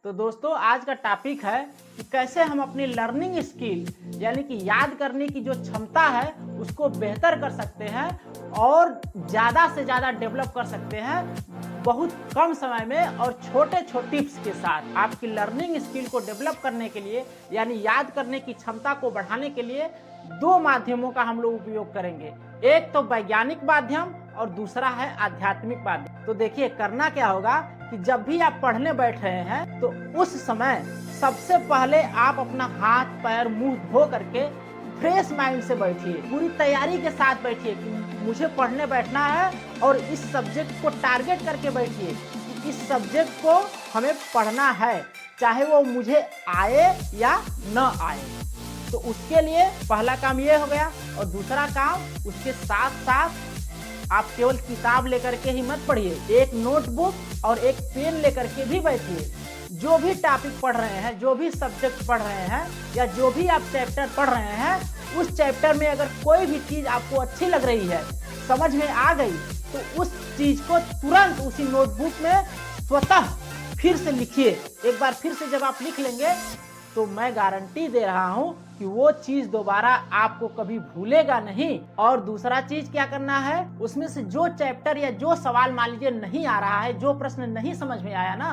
तो दोस्तों आज का टॉपिक है कि कैसे हम अपनी लर्निंग स्किल यानी कि याद करने की जो क्षमता है उसको बेहतर कर सकते हैं और ज़्यादा से ज़्यादा डेवलप कर सकते हैं बहुत कम समय में और छोटे छोटे टिप्स के साथ। आपकी लर्निंग स्किल को डेवलप करने के लिए यानी याद करने की क्षमता को बढ़ाने के लिए दो माध्यमों का हम लोग उपयोग करेंगे। एक तो वैज्ञानिक माध्यम और दूसरा है आध्यात्मिक माध्यम। तो देखिए करना क्या होगा कि जब भी आप पढ़ने बैठ रहे हैं तो उस समय सबसे पहले आप अपना हाथ पैर मुंह धो करके फ्रेश माइंड से बैठिए, पूरी तैयारी के साथ बैठिए कि मुझे पढ़ने बैठना है और इस सब्जेक्ट को टारगेट करके बैठिए कि इस सब्जेक्ट को हमें पढ़ना है, चाहे वो मुझे आए या न आए। तो उसके लिए पहला काम ये हो गया और दूसरा काम उसके साथ साथ आप केवल किताब लेकर के ही मत पढ़िए, एक नोटबुक और एक पेन लेकर के भी बैठिए। जो भी टॉपिक पढ़ रहे हैं, जो भी सब्जेक्ट पढ़ रहे हैं या जो भी आप चैप्टर पढ़ रहे हैं, उस चैप्टर में अगर कोई भी चीज आपको अच्छी लग रही है, समझ में आ गई, तो उस चीज को तुरंत उसी नोटबुक में स्वतः फिर से लिखिए। एक बार फिर से जब आप लिख लेंगे तो मैं गारंटी दे रहा हूं कि वो चीज दोबारा आपको कभी भूलेगा नहीं। और दूसरा चीज क्या करना है, उसमें से जो चैप्टर या जो सवाल मान लीजिए नहीं आ रहा है, जो प्रश्न नहीं समझ में आया ना,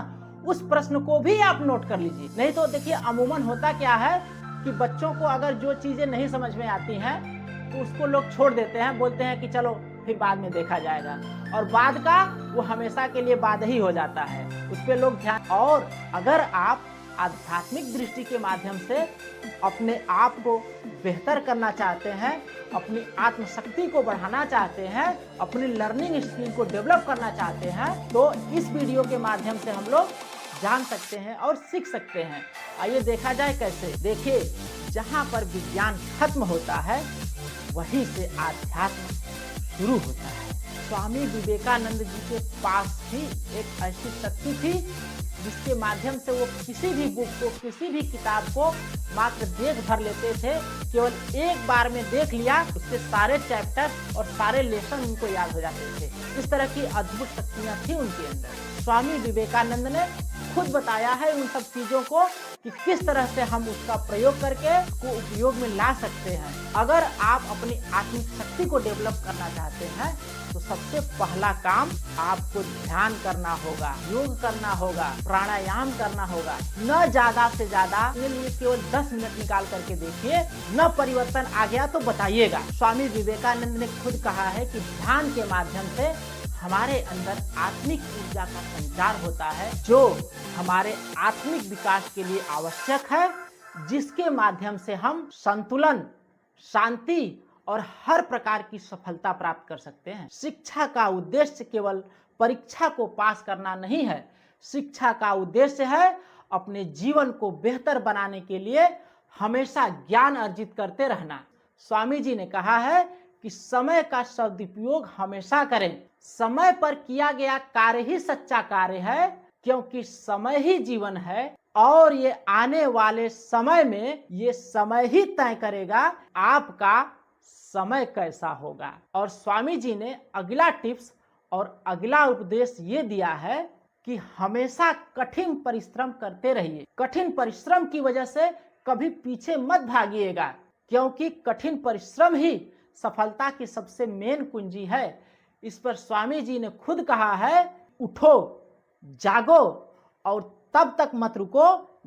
उस प्रश्न को भी आप नोट कर लीजिए। नहीं तो देखिए अमूमन होता क्या है कि बच्चों को अगर जो चीजें नहीं समझ में आती हैं तो उसको लोग छोड़ देते हैं, बोलते हैं कि चलो फिर बाद में देखा जाएगा, और बाद का वो हमेशा के लिए बाद ही हो जाता है, उस पर लोग ध्यान। और अगर आप आध्यात्मिक दृष्टि के माध्यम से अपने आप को बेहतर करना चाहते हैं, अपनी आत्मशक्ति को बढ़ाना चाहते हैं, अपनी लर्निंग स्किल को डेवलप करना चाहते हैं, तो इस वीडियो के माध्यम से हम लोग जान सकते हैं और सीख सकते हैं। आइए देखा जाए कैसे। देखिए, जहाँ पर विज्ञान खत्म होता है वहीं से आध्यात्म शुरू होता है। स्वामी विवेकानंद जी के पास भी एक ऐसी शक्ति थी जिसके माध्यम से वो किसी भी बुक को, किसी भी किताब को मात्र देख भर लेते थे। केवल एक बार में देख लिया, उसके सारे चैप्टर और सारे लेसन उनको याद हो जाते थे। इस तरह की अद्भुत शक्तियां थी उनके अंदर। स्वामी विवेकानंद ने खुद बताया है उन सब चीजों को कि किस तरह से हम उसका प्रयोग करके उसको उपयोग में ला सकते हैं। अगर आप अपनी आत्मिक शक्ति को डेवलप करना चाहते हैं तो सबसे पहला काम आपको ध्यान करना होगा, योग करना होगा, प्राणायाम करना होगा। न ज्यादा से ज्यादा के लिए केवल 10 मिनट निकाल करके देखिए, न परिवर्तन आ गया तो बताइएगा। स्वामी विवेकानंद ने खुद कहा है कि ध्यान के माध्यम से हमारे अंदर आत्मिक ऊर्जा का संचार होता है, जो हमारे आत्मिक विकास के लिए आवश्यक है, जिसके माध्यम से हम संतुलन, शांति और हर प्रकार की सफलता प्राप्त कर सकते हैं। शिक्षा का उद्देश्य केवल परीक्षा को पास करना नहीं है, शिक्षा का उद्देश्य है अपने जीवन को बेहतर बनाने के लिए हमेशा ज्ञान अर्जित करते रहना। स्वामी जी ने कहा है कि समय का सदुपयोग हमेशा करें। समय पर किया गया कार्य ही सच्चा कार्य है, क्योंकि समय ही जीवन है और ये आने वाले समय में ये समय ही तय करेगा आपका समय कैसा होगा। और स्वामी जी ने अगला टिप्स और अगला उपदेश ये दिया है कि हमेशा कठिन परिश्रम करते रहिए। कठिन परिश्रम की वजह से कभी पीछे मत भागिएगा, क्योंकि कठिन परिश्रम ही सफलता की सबसे मेन कुंजी है। इस पर स्वामी जी ने खुद कहा है, उठो, जागो और तब तक मत रुको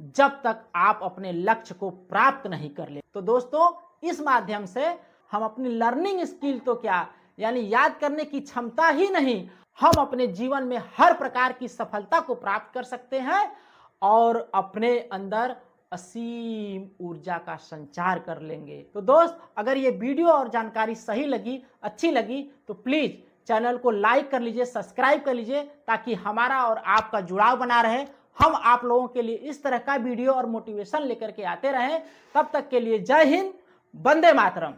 जब तक आप अपने लक्ष्य को प्राप्त नहीं कर ले। तो दोस्तों, इस माध्यम से हम अपनी लर्निंग स्किल तो क्या यानी याद करने की क्षमता ही नहीं, हम अपने जीवन में हर प्रकार की सफलता को प्राप्त कर सकते हैं और अपने अंदर असीम ऊर्जा का संचार कर लेंगे। तो दोस्त, अगर ये वीडियो और जानकारी सही लगी, अच्छी लगी, तो प्लीज चैनल को लाइक कर लीजिए, सब्सक्राइब कर लीजिए, ताकि हमारा और आपका जुड़ाव बना रहे। हम आप लोगों के लिए इस तरह का वीडियो और मोटिवेशन लेकर के आते रहें। तब तक के लिए जय हिंद, वंदे मातरम।